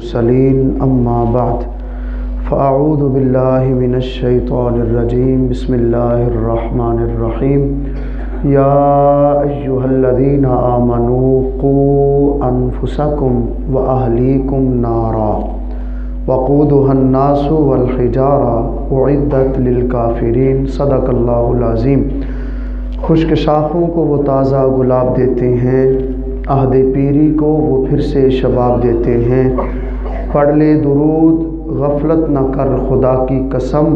سلیم اما بعد فاعوذ باللہ من الشیطان الرجیم بسم اللہ الرحمن الرحیم یا ایہا الذین آمنوا قوا انفسکم واہلیکم نارا وقودها الناس والحجارہ اعدت للکافرین صدق اللہ العظیم۔ خشک شاخوں کو وہ تازہ گلاب دیتے ہیں، عہد پیری کو وہ پھر سے شباب دیتے ہیں۔ پڑھ لے درود غفلت نہ کر خدا کی قسم،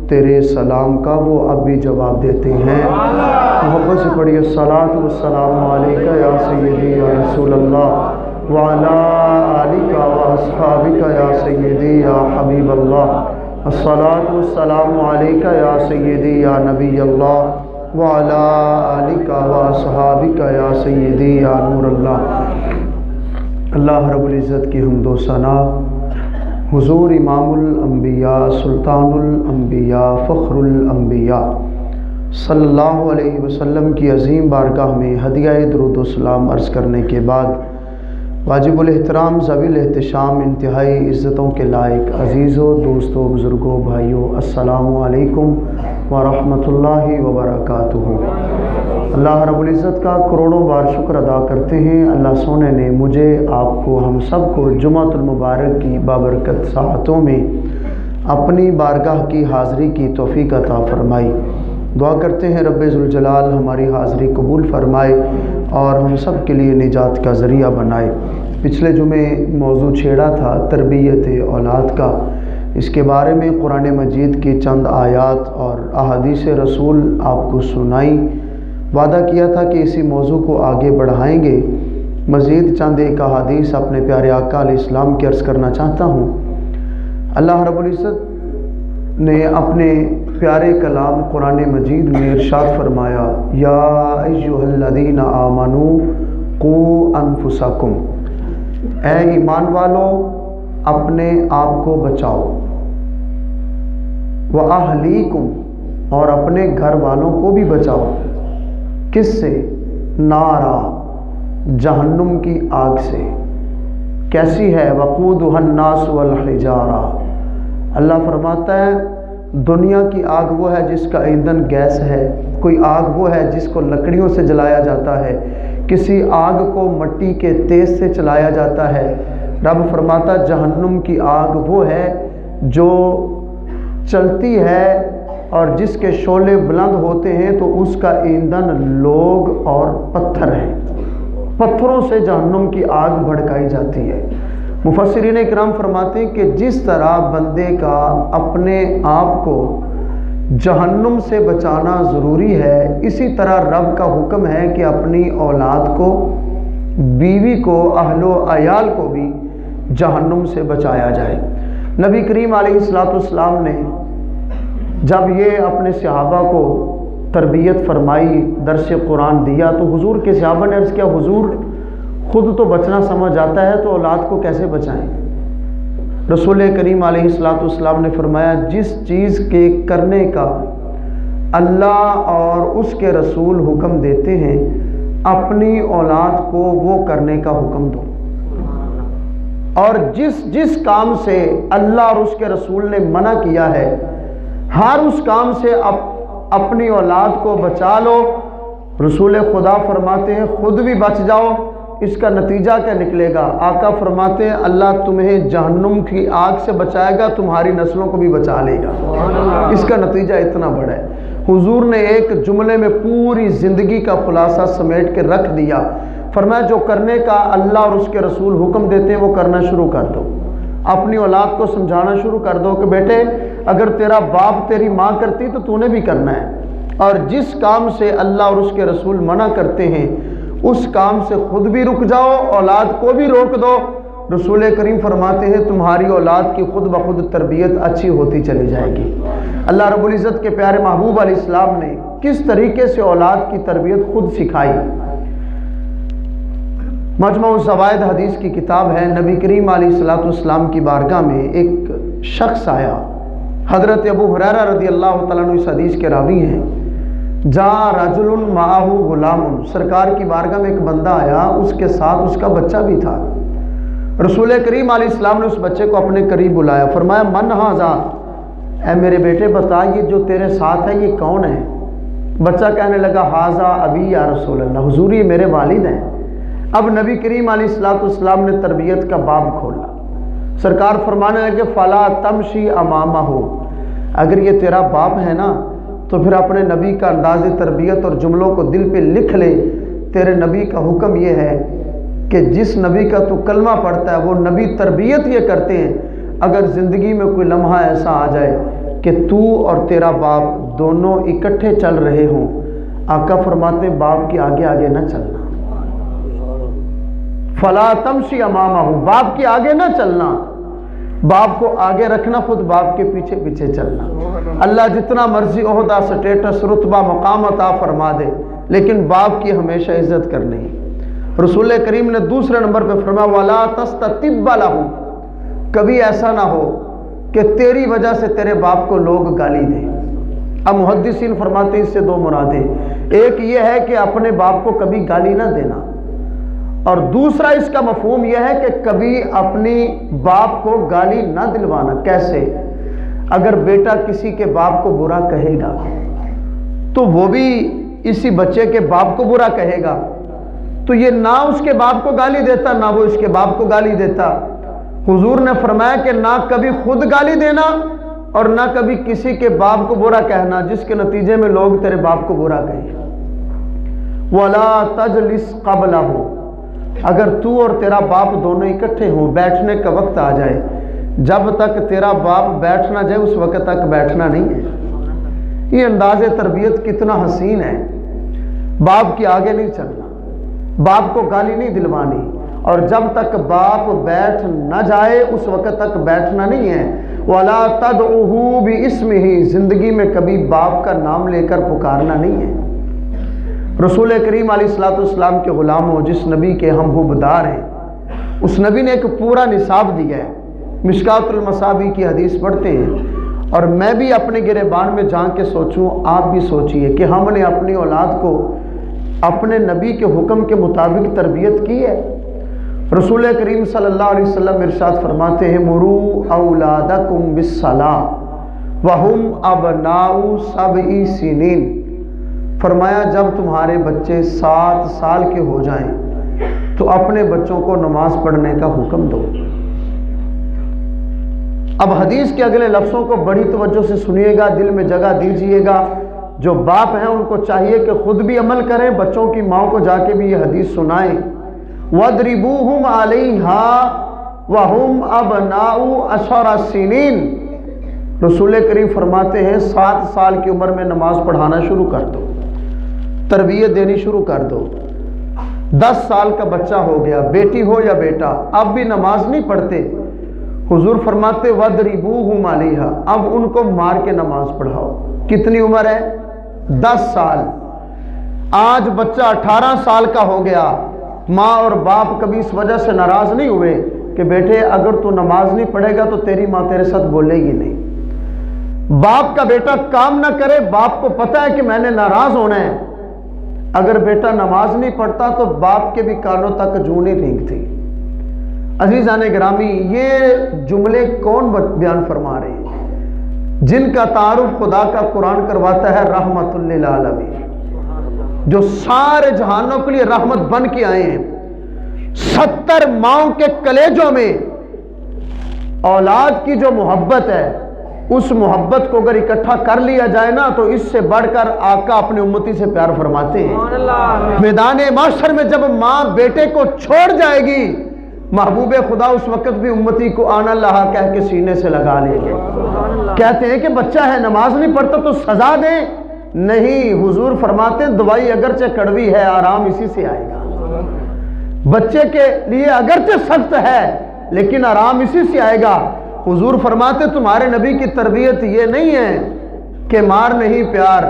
تیرے سلام کا وہ اب بھی جواب دیتے ہیں۔ محبت سے پڑھیے الصلاۃ والسلام علیک یا سیدی یا رسول اللہ وعلی آلک واصحابک یا سیدی یا حبیب اللہ۔ الصلاۃ والسلام علیک یا سیدی یا نبی اللہ وعلی آلک واصحابک یا سیدی یا نور اللہ۔ اللہ رب العزت کی حمد و ثنا، حضور امام الانبیاء سلطان الانبیاء فخر الانبیاء صلی اللہ علیہ وسلم کی عظیم بارگاہ میں ہدیہ درود و سلام عرض کرنے کے بعد، واجب الاحترام ذوی الاحتشام انتہائی عزتوں کے لائق عزیزوں، دوستوں، بزرگوں، بھائیوں، السلام علیکم ورحمۃ اللہ وبرکاتہ۔ اللہ رب العزت کا کروڑوں بار شکر ادا کرتے ہیں، اللہ سونے نے مجھے، آپ کو، ہم سب کو جمعۃ المبارک کی بابرکت ساعتوں میں اپنی بارگاہ کی حاضری کی توفیق عطا فرمائی۔ دعا کرتے ہیں رب ذوالجلال ہماری حاضری قبول فرمائے اور ہم سب کے لیے نجات کا ذریعہ بنائے۔ پچھلے جمعے موضوع چھیڑا تھا تربیت اولاد کا، اس کے بارے میں قرآن مجید کی چند آیات اور احادیث رسول آپ کو سنائی۔ وعدہ کیا تھا کہ اسی موضوع کو آگے بڑھائیں گے۔ مزید چند ایک احادیث اپنے پیارے آقا علیہ السلام کی عرض کرنا چاہتا ہوں۔ اللہ رب العزت نے اپنے پیارے کلام قرآن مجید میں ارشاد فرمایا، یا ایھا الذین آمنوا قوا انفسکم، اے ایمان والو اپنے آپ کو بچاؤ، واہلیکم، اور اپنے گھر والوں کو بھی بچاؤ۔ کس سے؟ نارا، جہنم کی آگ سے۔ کیسی ہے؟ وقودها الناس والحجارہ، اللہ فرماتا ہے دنیا کی آگ وہ ہے جس کا ایندھن گیس ہے، کوئی آگ وہ ہے جس کو لکڑیوں سے جلایا جاتا ہے، کسی آگ کو مٹی کے تیز سے چلایا جاتا ہے۔ رب فرماتا جہنم کی آگ وہ ہے جو چلتی ہے اور جس کے شعلے بلند ہوتے ہیں تو اس کا ایندھن لوگ اور پتھر ہیں، پتھروں سے جہنم کی آگ بھڑکائی جاتی ہے۔ مفسرین اکرام فرماتے ہیں کہ جس طرح بندے کا اپنے آپ کو جہنم سے بچانا ضروری ہے، اسی طرح رب کا حکم ہے کہ اپنی اولاد کو، بیوی کو، اہل و عیال کو بھی جہنم سے بچایا جائے۔ نبی کریم علیہ السلام نے جب یہ اپنے صحابہ کو تربیت فرمائی، درس قرآن دیا، تو حضور کے صحابہ نے عرض کیا، حضور خود تو بچنا سمجھ آتا ہے تو اولاد کو کیسے بچائیں؟ رسول کریم علیہ السلام نے فرمایا جس چیز کے کرنے کا اللہ اور اس کے رسول حکم دیتے ہیں، اپنی اولاد کو وہ کرنے کا حکم دو، اور جس کام سے اللہ اور اس کے رسول نے منع کیا ہے، ہر اس کام سے اپنی اولاد کو بچا لو۔ رسول خدا فرماتے ہیں خود بھی بچ جاؤ، اس کا نتیجہ کیا نکلے گا؟ آقا فرماتے ہیں اللہ تمہیں جہنم کی آگ سے بچائے گا، تمہاری نسلوں کو بھی بچا لے گا۔ اس کا نتیجہ اتنا بڑا ہے۔ حضور نے ایک جملے میں پوری زندگی کا خلاصہ سمیٹ کے رکھ دیا، فرمایا جو کرنے کا اللہ اور اس کے رسول حکم دیتے ہیں وہ کرنا شروع کر دو۔ اپنی اولاد کو سمجھانا شروع کر دو کہ بیٹے اگر تیرا باپ تیری ماں کرتی تو تو نے بھی کرنا ہے، اور جس کام سے اللہ اور اس کے رسول منع کرتے ہیں اس کام سے خود بھی رک جاؤ، اولاد کو بھی روک دو۔ رسول کریم فرماتے ہیں تمہاری اولاد کی خود بخود تربیت اچھی ہوتی چلی جائے گی۔ اللہ رب العزت کے پیارے محبوب علیہ السلام نے کس طریقے سے اولاد کی تربیت خود سکھائی۔ مجمع الزوائد حدیث کی کتاب ہے، نبی کریم علیہ السلام کی بارگاہ میں ایک شخص آیا، حضرت ابو ہریرہ رضی اللہ تعالیٰ عنہ اس حدیث کے راوی ہیں۔ جا رجل معہ غلام، سرکار کی بارگاہ میں ایک بندہ آیا، اس کے ساتھ اس کا بچہ بھی تھا۔ رسول کریم علیہ السلام نے اس بچے کو اپنے قریب بلایا، فرمایا من ھذا، اے میرے بیٹے بتا یہ جو تیرے ساتھ ہے یہ کون ہے؟ بچہ کہنے لگا ھذا ابی یا رسول اللہ، حضور یہ میرے والد ہیں۔ اب نبی کریم علیہ السلام نے تربیت کا باب کھولا، سرکار فرمانے لگے فلا تمشی امامہ، اگر یہ تیرا باپ ہے نا تو پھر اپنے نبی کا انداز تربیت اور جملوں کو دل پہ لکھ لے۔ تیرے نبی کا حکم یہ ہے کہ جس نبی کا تو کلمہ پڑھتا ہے وہ نبی تربیت یہ کرتے ہیں، اگر زندگی میں کوئی لمحہ ایسا آ جائے کہ تو اور تیرا باپ دونوں اکٹھے چل رہے ہوں، آقا فرماتے ہیں باپ کے آگے آگے نہ چلنا، فلا تمشی امامہ، باپ کے آگے نہ چلنا، باپ کو آگے رکھنا، خود باپ کے پیچھے پیچھے چلنا۔ اللہ جتنا مرضی عہدہ، سٹیٹس، رتبہ، مقام عطا فرما دے، لیکن باپ کی ہمیشہ عزت کرنی۔ رسول کریم نے دوسرے نمبر پہ فرمایا وَلَا تَسْتَتِبَّ لَهُ، کبھی ایسا نہ ہو کہ تیری وجہ سے تیرے باپ کو لوگ گالی دیں۔ اب محدثین فرماتے ہیں اس سے دو مرادیں، ایک یہ ہے کہ اپنے باپ کو کبھی گالی نہ دینا، اور دوسرا اس کا مفہوم یہ ہے کہ کبھی اپنی باپ کو گالی نہ دلوانا۔ کیسے؟ اگر بیٹا کسی کے باپ کو برا کہے گا تو وہ بھی اسی بچے کے باپ کو برا کہے گا، تو یہ نہ اس کے باپ کو گالی دیتا نہ وہ اس کے باپ کو گالی دیتا۔ حضور نے فرمایا کہ نہ کبھی خود گالی دینا اور نہ کبھی کسی کے باپ کو برا کہنا جس کے نتیجے میں لوگ تیرے باپ کو برا کہیں۔ وَلَا تَجْلِسْ قَبْلَهُ، اگر تو اور تیرا باپ دونوں اکٹھے ہوں، بیٹھنے کا وقت آ جائے، جب تک تیرا باپ بیٹھ نہ جائے اس وقت تک بیٹھنا نہیں ہے۔ یہ انداز تربیت کتنا حسین ہے، باپ کے آگے نہیں چلنا، باپ کو گالی نہیں دلوانی، اور جب تک باپ بیٹھ نہ جائے اس وقت تک بیٹھنا نہیں ہے۔ وَلَا تَدْعُوهُ بِاسْمِهِ، زندگی میں کبھی باپ کا نام لے کر پکارنا نہیں ہے۔ رسول کریم علیہ السلام کے غلام ہو، جس نبی کے ہم حبدار ہیں، اس نبی نے ایک پورا نصاب دیا ہے۔ مشکات المصابیح کی حدیث پڑھتے ہیں، اور میں بھی اپنے گریبان میں جان کے سوچوں، آپ بھی سوچئے کہ ہم نے اپنی اولاد کو اپنے نبی کے حکم کے مطابق تربیت کی ہے۔ رسول کریم صلی اللہ علیہ وسلم ارشاد فرماتے ہیں مروا اولادکم بالصلاۃ وہم ابناء 7 سنین، فرمایا جب تمہارے بچے 7 سال کے ہو جائیں تو اپنے بچوں کو نماز پڑھنے کا حکم دو۔ اب حدیث کے اگلے لفظوں کو بڑی توجہ سے سنیے گا، دل میں جگہ دیجئے گا۔ جو باپ ہیں ان کو چاہیے کہ خود بھی عمل کریں، بچوں کی ماں کو جا کے بھی یہ حدیث سنائیں۔ وَاضْرِبُوهُمْ عَلَيْهَا وَهُمْ أَبْنَاءُ 10 سنین، رسول کریم فرماتے ہیں 7 سال کی عمر میں نماز پڑھانا شروع کر دو، تربیت دینی شروع کر دو۔ 10 سال کا بچہ ہو گیا، بیٹی ہو یا بیٹا، اب بھی نماز نہیں پڑھتے، حضور فرماتے وَاضْرِبُوهُمْ عَلَيْهَا، اب ان کو مار کے نماز پڑھاؤ۔ کتنی عمر ہے؟ 10 سال۔ آج بچہ 18 سال کا ہو گیا، ماں اور باپ کبھی اس وجہ سے ناراض نہیں ہوئے کہ بیٹے اگر تو نماز نہیں پڑھے گا تو تیری ماں تیرے ساتھ بولے گی نہیں۔ باپ کا بیٹا کام نہ کرے، باپ کو پتہ ہے کہ میں نے ناراض ہونا ہے، اگر بیٹا نماز نہیں پڑھتا تو باپ کے بھی کانوں تک جوں نہیں رینگتی۔ عزیزان گرامی، یہ جملے کون بیان فرما رہے ہیں؟ جن کا تعارف خدا کا قرآن کرواتا ہے رحمت للعالمین، جو سارے جہانوں کے لیے رحمت بن کے آئے ہیں۔ 70 ماؤں کے کلیجوں میں اولاد کی جو محبت ہے، اس محبت کو اگر اکٹھا کر لیا جائے نا تو اس سے بڑھ کر آقا اپنے امتی سے پیار فرماتے ہیں۔ میدان محشر میں جب ماں بیٹے کو چھوڑ جائے گی، محبوب خدا اس وقت بھی امتی کو آنا اللہ کہہ کے سینے سے لگا لیں گے۔ کہتے ہیں کہ بچہ ہے نماز نہیں پڑھتا تو سزا دیں، نہیں، حضور فرماتے ہیں دوائی اگرچہ کڑوی ہے آرام اسی سے آئے گا۔ بچے کے لیے اگرچہ سخت ہے لیکن آرام اسی سے آئے گا۔ حضور فرماتے تمہارے نبی کی تربیت یہ نہیں ہے کہ مار نہیں پیار،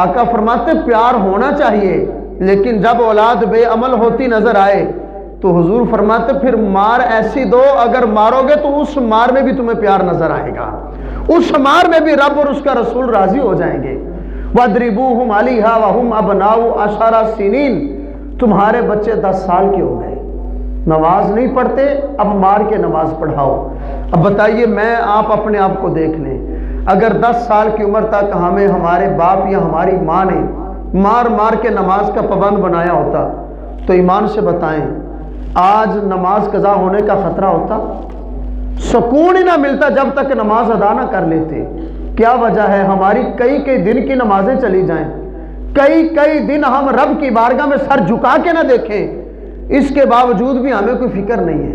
آقا فرماتے پیار ہونا چاہیے، لیکن جب اولاد بے عمل ہوتی نظر آئے تو حضور فرماتے پھر مار ایسی دو، اگر مارو گے تو اس مار میں بھی تمہیں پیار نظر آئے گا، اس مار میں بھی رب اور اس کا رسول راضی ہو جائیں گے۔ وَاضْرِبُوهُمْ عَلَيْهَا وَهُمْ أَبْنَاءُ 10 سنین، تمہارے بچے 10 سال کے ہو گئے، نماز نہیں پڑھتے، اب مار کے نماز پڑھاؤ۔ اب بتائیے، میں آپ اپنے آپ کو دیکھ لیں، اگر 10 سال کی عمر تک ہمیں ہمارے باپ یا ہماری ماں نے مار مار کے نماز کا پابند بنایا ہوتا تو ایمان سے بتائیں آج نماز قضا ہونے کا خطرہ ہوتا؟ سکون ہی نہ ملتا جب تک نماز ادا نہ کر لیتے۔ کیا وجہ ہے؟ ہماری کئی دن کی نمازیں چلی جائیں، کئی دن ہم رب کی بارگاہ میں سر جھکا کے نہ دیکھیں، اس کے باوجود بھی ہمیں کوئی فکر نہیں ہے۔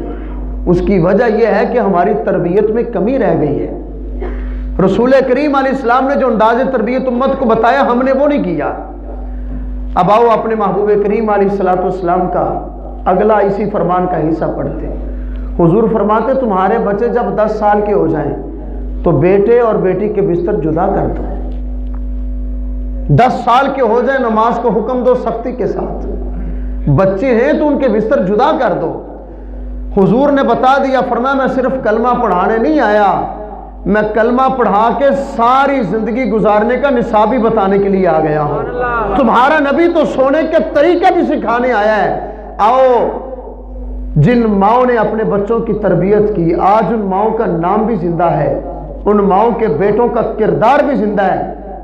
اس کی وجہ یہ ہے کہ ہماری تربیت میں کمی رہ گئی ہے۔ رسول کریم علیہ السلام نے جو انداز تربیت امت کو بتایا ہم نے وہ نہیں کیا۔ اب آؤ اپنے محبوب کریم علیہ السلام کا اگلا اسی فرمان کا حصہ پڑھتے ہیں۔ حضور فرماتے تمہارے بچے جب 10 سال کے ہو جائیں تو بیٹے اور بیٹی کے بستر جدا کر دو۔ 10 سال کے ہو جائیں نماز کو حکم دو سختی کے ساتھ، بچے ہیں تو ان کے بستر جدا کر دو۔ حضور نے بتا دیا، فرمایا میں صرف کلمہ پڑھانے نہیں آیا، میں کلمہ پڑھا کے ساری زندگی گزارنے کا نصاب ہی بتانے کے لیے آ گیا ہوں۔ تمہارا نبی تو سونے کے طریقے بھی سکھانے آیا ہے۔ آؤ، جن ماؤں نے اپنے بچوں کی تربیت کی آج ان ماؤں کا نام بھی زندہ ہے، ان ماؤں کے بیٹوں کا کردار بھی زندہ ہے۔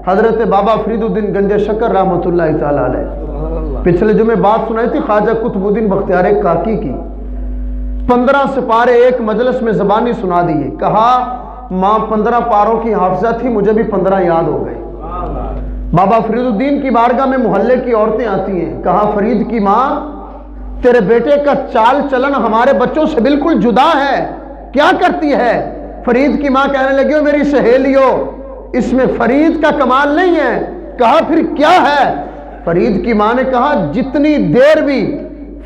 حضرت بابا فرید الدین گنج شکر رحمۃ اللہ تعالی علیہ پچھلے جمعے بات سنائی تھی خواجہ قطب الدین بختیار کاکی کی، 15 سپارے ایک مجلس میں زبانی سنا دیے۔ کہا ماں 15 پاروں کی حافظہ تھی، مجھے بھی 15 یاد ہو گئے۔ بابا فرید الدین کی بارگاہ میں محلے کی عورتیں آتی ہیں، کہا فرید کی ماں تیرے بیٹے کا چال چلن ہمارے بچوں سے بالکل جدا ہے، کیا کرتی ہے؟ فرید کی ماں کہنے لگی ہو میری سہیلیو، اس میں فرید کا کمال نہیں ہے۔ کہا پھر کیا ہے؟ فرید کی ماں نے کہا جتنی دیر بھی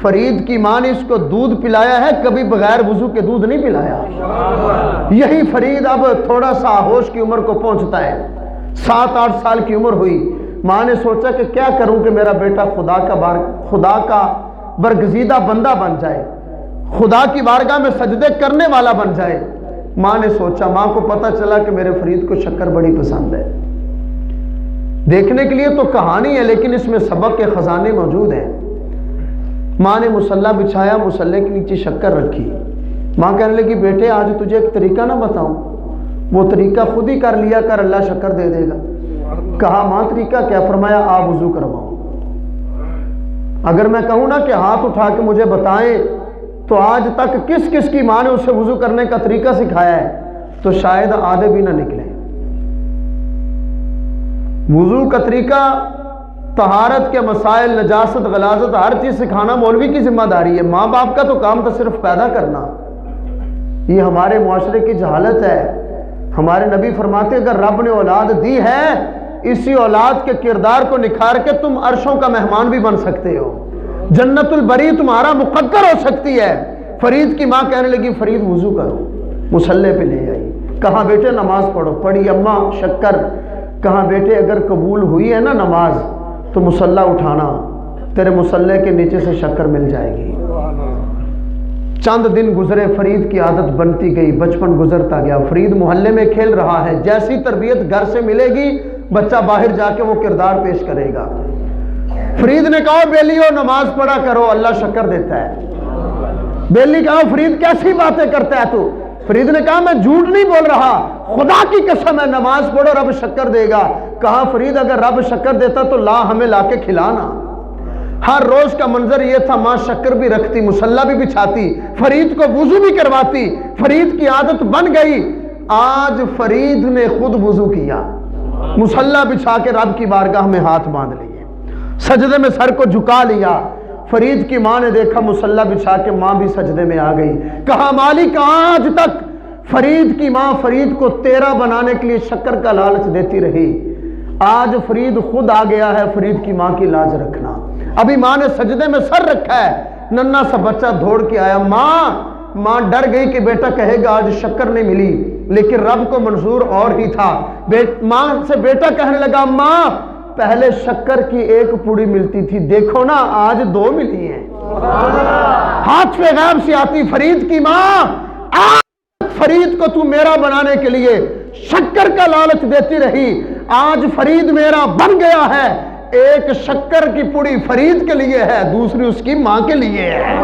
فرید کی ماں نے اس کو دودھ پلایا ہے کبھی بغیر وضو کے دودھ نہیں پلایا۔ یہی فرید اب تھوڑا سا ہوش کی عمر کو پہنچتا ہے، 7-8 سال کی عمر ہوئی۔ ماں نے سوچا کہ کیا کروں کہ میرا بیٹا خدا کا برگزیدہ بندہ بن جائے، خدا کی بارگاہ میں سجدے کرنے والا بن جائے۔ ماں نے سوچا، ماں کو پتہ چلا کہ میرے فرید کو شکر بڑی پسند ہے۔ دیکھنے کے لیے تو کہانی ہے لیکن اس میں سبق کے خزانے موجود ہیں۔ ماں نے مصلی بچھایا، مصلی کے نیچے شکر رکھی۔ ماں کہنے لگی بیٹے آج تجھے ایک طریقہ نہ بتاؤں، وہ طریقہ خود ہی کر لیا کر، اللہ شکر دے دے گا۔ کہا ماں طریقہ کیا؟ فرمایا آپ وضو کرواؤ۔ اگر میں کہوں نا کہ ہاتھ اٹھا کے مجھے بتائیں تو آج تک کس کس کی ماں نے اسے وضو کرنے کا طریقہ سکھایا ہے تو شاید آدھے بھی نہ نکلے۔ وضو کا طریقہ، طہارت کے مسائل، نجاست، غلاظت، ہر چیز سکھانا مولوی کی ذمہ داری ہے۔ ماں باپ کا تو کام تو صرف پیدا کرنا۔ یہ ہمارے معاشرے کی جہالت ہے۔ ہمارے نبی فرماتے اگر رب نے اولاد دی ہے اسی اولاد کے کردار کو نکھار کے تم عرشوں کا مہمان بھی بن سکتے ہو، جنت البری تمہارا مقدر ہو سکتی ہے۔ فرید کی ماں کہنے لگی فرید وضو کرو، مصلی پہ لے آئی۔ کہا بیٹے نماز پڑھو، پڑھی اماں شکر۔ کہا بیٹے اگر قبول ہوئی ہے نا نماز تو مصلی اٹھانا، تیرے مصلی کے نیچے سے شکر مل جائے گی۔ چند دن گزرے، فرید کی عادت بنتی گئی، بچپن گزرتا گیا، فرید محلے میں کھیل رہا ہے، جیسی تربیت گھر سے ملے گی بچہ باہر جا کے وہ کردار پیش کرے گا۔ فرید نے کہا بیلیو نماز پڑھا کرو، اللہ شکر دیتا ہے۔ بیلی کہا فرید کیسی باتیں کرتا ہے تو؟ فرید نے کہا میں جھوٹ نہیں بول رہا، خدا کی قسم ہے نماز پڑھو رب شکر دے گا۔ کہا فرید اگر رب شکر دیتا تو ہمیں لا کے کھلانا۔ ہر روز کا منظر یہ تھا، ماں شکر بھی رکھتی، مصلی بھی بچھاتی، فرید کو وضو بھی کرواتی، فرید کی عادت بن گئی۔ آج فرید نے خود وضو کیا، مصلی بچھا کے رب کی بارگاہ میں ہاتھ باندھ لیے، سجدے میں سر کو جھکا لیا۔ فرید کی ماں نے دیکھا مصلی بچھا کے، ماں بھی سجدے میں آ گئی۔ کہا مالک آج تک فرید کی ماں فرید کو تیرا بنانے کے لیے شکر کا لالچ دیتی رہی، آج فرید خود آ گیا ہے فرید کی ماں کی لاج رکھنا۔ ابھی ماں نے سجدے میں سر رکھا ہے، ننھا سا بچہ دوڑ کے آیا، ماں ڈر گئی کہ بیٹا کہے گا آج شکر نہیں ملی، لیکن رب کو منظور اور ہی تھا۔ ماں سے بیٹا کہنے لگا ماں پہلے شکر کی 1 پوڑی ملتی تھی، دیکھو نا آج 2 ملی ہیں۔ ہاتھ پہ غیب سے آتی فرید کی ماں، آج فرید کو تو میرا بنانے کے لیے شکر کا لالچ دیتی رہی، آج فرید میرا بن گیا ہے۔ 1 شکر کی پوڑی فرید کے لیے ہے، دوسری اس کی ماں کے لیے ہے۔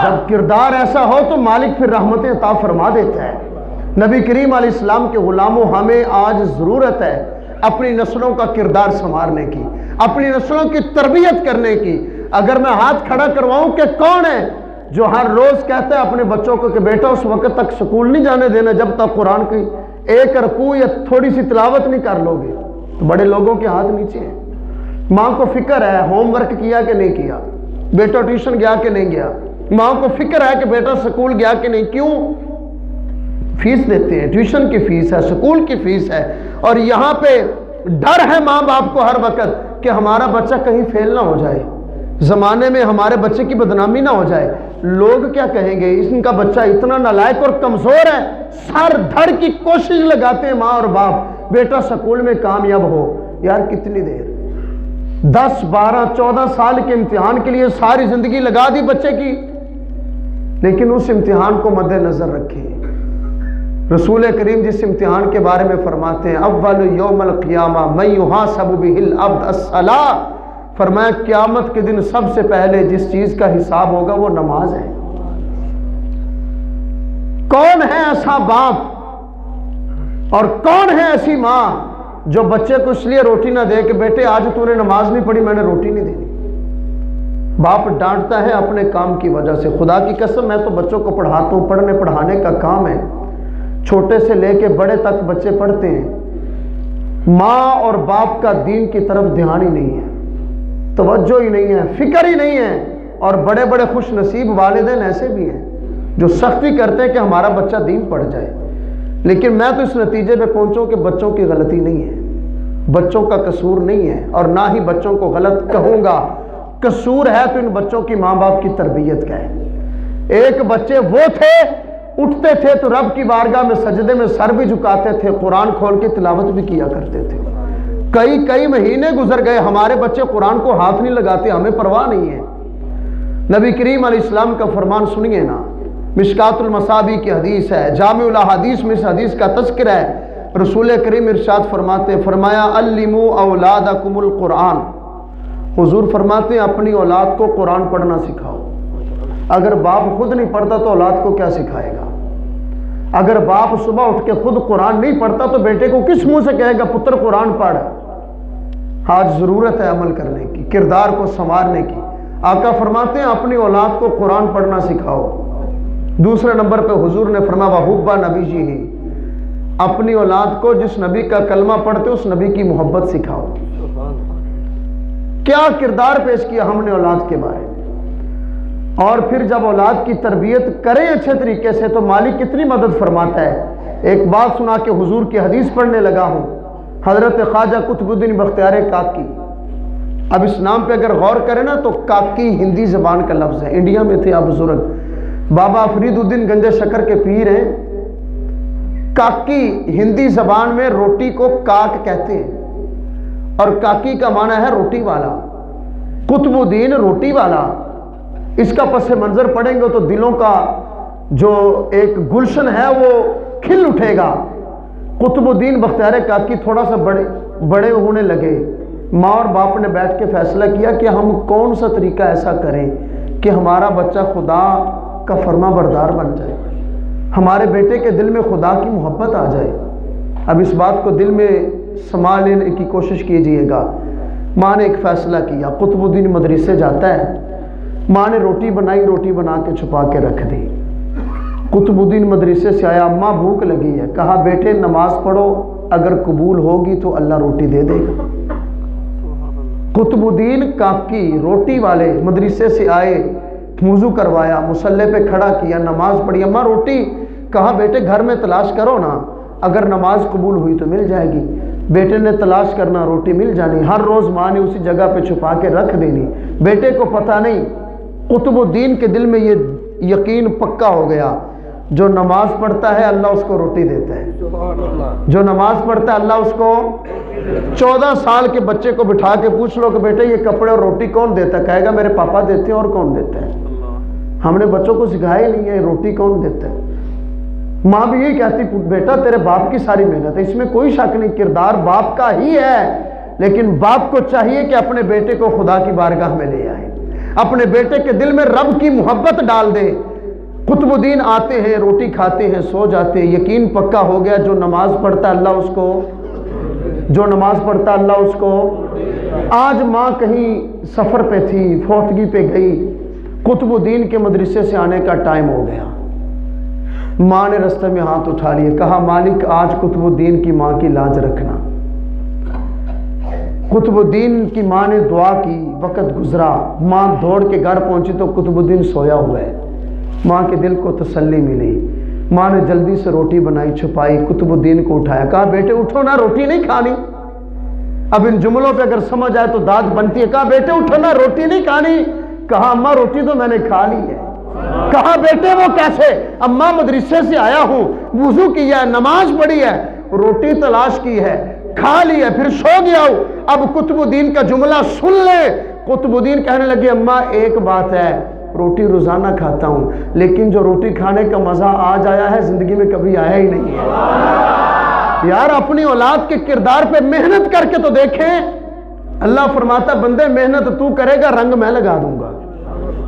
جب کردار ایسا ہو تو مالک پھر رحمتیں عطا فرما دیتا ہے۔ نبی کریم علیہ السلام کے غلاموں، ہمیں آج ضرورت ہے اپنی نسلوں کا کردار سنوارنے کی، اپنی نسلوں کی تربیت کرنے کی۔ اگر میں ہاتھ کھڑا کرواؤں کہ کون ہے جو ہر روز کہتا ہے اپنے بچوں کو کہ بیٹا اس وقت تک سکول نہیں جانے دینا جب تک قرآن کی ایک رکوع یا تھوڑی سی تلاوت نہیں کر لو گے، تو بڑے لوگوں کے ہاتھ نیچے ہیں۔ ماں کو فکر ہے ہوم ورک کیا کہ نہیں کیا، بیٹا ٹیوشن گیا کہ نہیں گیا، ماں کو فکر ہے کہ بیٹا سکول گیا کہ نہیں، کیوں؟ فیس دیتے ہیں، ٹیوشن کی فیس ہے، سکول کی فیس ہے، اور یہاں پہ ڈر ہے ماں باپ کو ہر وقت کہ ہمارا بچہ کہیں فیل نہ ہو جائے، زمانے میں ہمارے بچے کی بدنامی نہ ہو جائے، لوگ کیا کہیں گے، ان کا بچہ اتنا نالائق اور کمزور ہے، سر دھڑ کی کوشش لگاتے ہیں ماں اور باپ بیٹا سکول میں کامیاب ہو۔ یار کتنی دیر، 10 12 14 سال کے امتحان کے لیے ساری زندگی لگا دی بچے کی، لیکن اس امتحان کو مد نظر رکھیں۔ رسول کریم جس امتحان کے بارے میں فرماتے ہیں اول یوم القیامہ من یحاسب بہ العبد الصلاۃ، فرمایا قیامت کے دن سب سے پہلے جس چیز کا حساب ہوگا وہ نماز ہے۔ کون ہے ایسا باپ اور کون ہے ایسی ماں جو بچے کو اس لیے روٹی نہ دے کہ بیٹے آج تو نے نماز نہیں پڑھی میں نے روٹی نہیں دینی۔ باپ ڈانٹتا ہے اپنے کام کی وجہ سے، خدا کی قسم میں تو بچوں کو پڑھاتا ہوں، پڑھنے پڑھانے کا کام ہے، چھوٹے سے لے کے بڑے تک بچے پڑھتے ہیں، ماں اور باپ کا دین کی طرف دھیان ہی نہیں ہے، توجہ ہی نہیں ہے، فکر ہی نہیں ہے۔ اور بڑے بڑے خوش نصیب والدین ایسے بھی ہیں جو سختی کرتے ہیں کہ ہمارا بچہ دین پڑھ جائے، لیکن میں تو اس نتیجے پہ پہنچوں کہ بچوں کی غلطی نہیں ہے، بچوں کا قصور نہیں ہے، اور نہ ہی بچوں کو غلط کہوں گا۔ قصور ہے تو ان بچوں کی ماں باپ کی تربیت کا ہے۔ ایک بچے وہ تھے اٹھتے تھے تو رب کی بارگاہ میں سجدے میں سر بھی جھکاتے تھے، قرآن کھول کے تلاوت بھی کیا کرتے تھے، کئی مہینے گزر گئے ہمارے بچے قرآن کو ہاتھ نہیں لگاتے، ہمیں پرواہ نہیں ہے۔ نبی کریم علیہ السلام کا فرمان سنیے نا، مشکات المصابیح کی حدیث ہے، جامع الاحادیث میں اس حدیث کا تذکرہ ہے۔ رسول کریم ارشاد فرماتے ہیں، فرمایا علموا اولادکم القرآن، حضور فرماتے ہیں اپنی اولاد کو قرآن پڑھنا سکھاؤ۔ اگر باپ خود نہیں پڑھتا تو اولاد کو کیا سکھائے گا؟ اگر باپ صبح اٹھ کے خود قرآن نہیں پڑھتا تو بیٹے کو کس منہ سے کہے گا پتر قرآن پڑھ؟ آج ضرورت ہے عمل کرنے کی، کردار کو سنوارنے کی۔ آقا فرماتے ہیں اپنی اولاد کو قرآن پڑھنا سکھاؤ۔ دوسرے نمبر پہ حضور نے فرمایا وحب نبی جی ہی، اپنی اولاد کو جس نبی کا کلمہ پڑھتے اس نبی کی محبت سکھاؤ۔ کیا کردار پیش کیا ہم نے اولاد کے بارے میں، اور پھر جب اولاد کی تربیت کریں اچھے طریقے سے تو مالک کتنی مدد فرماتا ہے۔ ایک بات سنا کے حضور کی حدیث پڑھنے لگا ہوں، حضرت خواجہ قطب الدین بختیار کاکی، اب اس نام پہ اگر غور کریں نا تو کاکی ہندی زبان کا لفظ ہے، انڈیا میں تھے آپ بزرگ، بابا فرید الدین گنج شکر کے پیر ہیں۔ کاکی ہندی زبان میں روٹی کو کاک کہتے ہیں، اور کاکی کا معنی ہے روٹی والا، قطب الدین روٹی والا۔ اس کا پس منظر پڑھیں گے تو دلوں کا جو ایک گلشن ہے وہ کھل اٹھے گا۔ قطب الدین بختیار کاکی تھوڑا سا بڑے ہونے لگے، ماں اور باپ نے بیٹھ کے فیصلہ کیا کہ ہم کون سا طریقہ ایسا کریں کہ ہمارا بچہ خدا کا فرما بردار بن جائے، ہمارے بیٹے کے دل میں خدا کی محبت آ جائے۔ اب اس بات کو دل میں سما لینے کی کوشش کیجئے گا۔ ماں نے ایک فیصلہ کیا، قطب الدین مدرسے جاتا ہے، ماں نے روٹی بنائی، روٹی بنا کے چھپا کے رکھ دی۔ قطب الدین مدرسے سے آیا، اماں بھوک لگی ہے، کہا بیٹے نماز پڑھو، اگر قبول ہوگی تو اللہ روٹی دے دے گا۔ قطب الدین کاکی روٹی والے مدرسے سے آئے، وضو کروایا، مصلی پہ کھڑا کیا، نماز پڑھی، اماں روٹی، کہا بیٹے گھر میں تلاش کرو نا، اگر نماز قبول ہوئی تو مل جائے گی۔ بیٹے نے تلاش کرنا، روٹی مل جانی، ہر روز ماں نے اسی جگہ پہ چھپا کے رکھ دینی۔ بیٹے کو پتہ نہیں، قطب الدین کے دل میں یہ یقین پکا ہو گیا، جو نماز پڑھتا ہے اللہ اس کو روٹی دیتا ہے، جو نماز پڑھتا ہے اللہ اس کو۔ 14 سال کے بچے کو بٹھا کے پوچھ لو کہ بیٹے یہ کپڑے اور روٹی کون دیتا ہے، کہے گا میرے پاپا دیتے ہیں، اور کون دیتا ہے؟ ہم نے بچوں کو سکھایا ہی نہیں ہے روٹی کون دیتا ہے۔ ماں بھی یہی کہتی بیٹا تیرے باپ کی ساری محنت ہے، اس میں کوئی شک نہیں، کردار باپ کا ہی ہے، لیکن باپ کو چاہیے کہ اپنے بیٹے کو خدا کی بارگاہ میں لے آئے، اپنے بیٹے کے دل میں رب کی محبت ڈال دے۔ قطب الدین آتے ہیں، روٹی کھاتے ہیں، سو جاتے ہیں، یقین پکا ہو گیا جو نماز پڑھتا اللہ اس کو آج ماں کہیں سفر پہ تھی، فوتگی پہ گئی، قطب الدین کے مدرسے سے آنے کا ٹائم ہو گیا، ماں نے رستے میں ہاتھ اٹھا لیے، کہا مالک آج قطب الدین کی ماں کی لاج رکھنا۔ قطب الدین کی ماں نے دعا کی، وقت گزرا، ماں دوڑ کے گھر پہنچی تو قطب الدین سویا ہوا ہے۔ ماں کے دل کو تسلی ملی، ماں نے جلدی سے روٹی بنائی، چھپائی، قطب الدین کو اٹھایا، کہا بیٹے اٹھو نا، روٹی نہیں کھانی۔ اب ان جملوں پہ اگر سمجھ آئے تو داد بنتی ہے، کہا بیٹے اٹھو نا، روٹی نہیں کھانی۔ کہا اماں روٹی تو میں نے کھا لی ہے۔ کہا بیٹے وہ کیسے؟ اماں مدرسے سے آیا ہوں، وضو کیا ہے، نماز پڑھی ہے، روٹی تلاش کی ہے، کھا لی ہے، پھر سو گیا ہوں۔ اب قطب الدین کا جملہ سن لے۔ قطب الدین کہنے لگے اماں ایک بات ہے، روٹی روزانہ کھاتا ہوں، لیکن جو روٹی کھانے کا مزہ آج آیا ہے زندگی میں کبھی آیا ہی نہیں ہے۔ یار اپنی اولاد کے کردار پہ محنت کر کے تو دیکھیں۔ اللہ فرماتا بندے محنت تو کرے گا، رنگ میں لگا دوں گا۔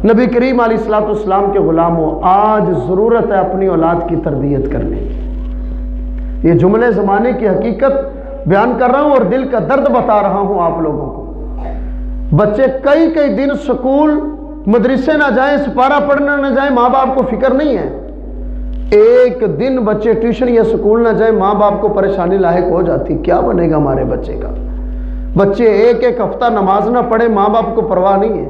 نبی کریم علیہ السلام کے غلاموں، آج ضرورت ہے اپنی اولاد کی تربیت کرنے کی۔ یہ جملے زمانے کی حقیقت بیان کر رہا ہوں اور دل کا درد بتا رہا ہوں آپ لوگوں کو۔ بچے کئی دن سکول مدرسے نہ جائیں، سپارہ پڑھنا نہ جائیں، ماں باپ کو فکر نہیں ہے۔ ایک دن بچے ٹیوشن یا سکول نہ جائیں، ماں باپ کو پریشانی لاحق ہو جاتی، کیا بنے گا ہمارے بچے کا۔ بچے ایک ہفتہ نماز نہ پڑھے، ماں باپ کو پرواہ نہیں ہے۔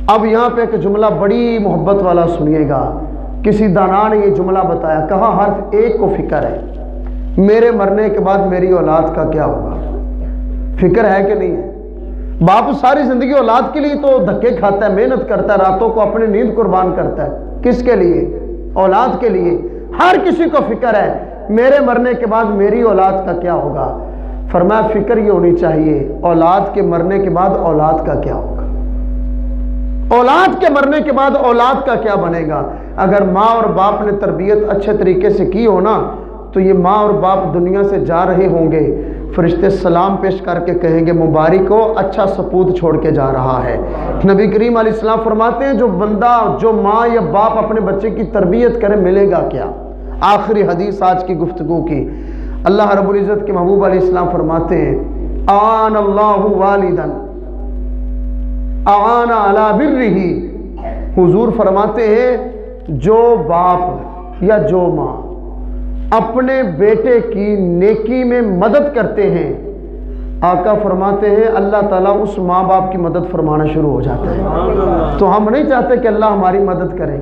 اب یہاں پہ ایک جملہ بڑی محبت والا سنیے گا، کسی دانا نے یہ جملہ بتایا، کہا ہر ایک کو فکر ہے میرے مرنے کے بعد میری اولاد کا کیا ہوگا۔ فکر ہے کہ نہیں ہے؟ باپ ساری زندگی اولاد کے لیے تو دھکے کھاتا ہے، محنت کرتا ہے، راتوں کو اپنی نیند قربان کرتا ہے، کس کے لیے؟ اولاد کے لیے۔ ہر کسی کو فکر ہے میرے مرنے کے بعد میری اولاد کا کیا ہوگا۔ فرمایا فکر یہ ہونی چاہیے اولاد کے مرنے کے بعد اولاد کا کیا ہوگا، اولاد کے مرنے کے بعد اولاد کا کیا بنے گا۔ اگر ماں اور باپ نے تربیت اچھے طریقے سے کی ہو نا تو یہ ماں اور باپ دنیا سے جا رہے ہوں گے، فرشتے سلام پیش کر کے کہیں گے مبارک ہو، اچھا سپوت چھوڑ کے جا رہا ہے۔ نبی کریم علیہ السلام فرماتے ہیں جو بندہ، جو ماں یا باپ اپنے بچے کی تربیت کرے ملے گا کیا۔ آخری حدیث آج کی گفتگو کی، اللہ رب العزت کے محبوب علیہ السلام فرماتے ہیں آن اللہ والدن اعان علی برہ، حضور فرماتے ہیں جو باپ یا جو ماں اپنے بیٹے کی نیکی میں مدد کرتے ہیں، آقا فرماتے ہیں اللہ تعالیٰ اس ماں باپ کی مدد فرمانا شروع ہو جاتا ہے۔ تو ہم نہیں چاہتے کہ اللہ ہماری مدد کرے،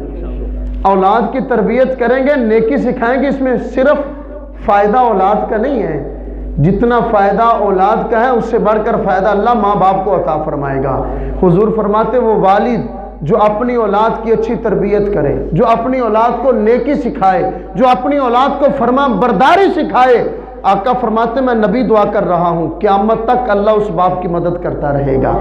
اولاد کی تربیت کریں گے، نیکی سکھائیں گے، اس میں صرف فائدہ اولاد کا نہیں ہے، جتنا فائدہ اولاد کا ہے اس سے بڑھ کر فائدہ اللہ ماں باپ کو عطا فرمائے گا۔ حضور فرماتے وہ والد جو اپنی اولاد کی اچھی تربیت کرے، جو اپنی اولاد کو نیکی سکھائے، جو اپنی اولاد کو فرما برداری سکھائے، آقا فرماتے میں نبی دعا کر رہا ہوں قیامت تک اللہ اس باپ کی مدد کرتا رہے گا۔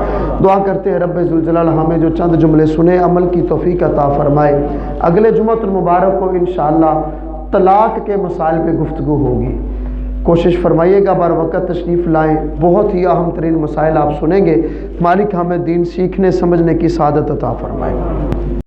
دعا کرتے ہیں رب ذوالجلال ہمیں جو چند جملے سنے عمل کی توفیق عطا فرمائے۔ اگلے جمعہ المبارک کو انشاءاللہ طلاق کے مسائل پہ گفتگو ہوگی، کوشش فرمائیے گا بر وقت تشریف لائیں، بہت ہی اہم ترین مسائل آپ سنیں گے۔ مالک ہمیں دین سیکھنے سمجھنے کی سعادت عطا فرمائے۔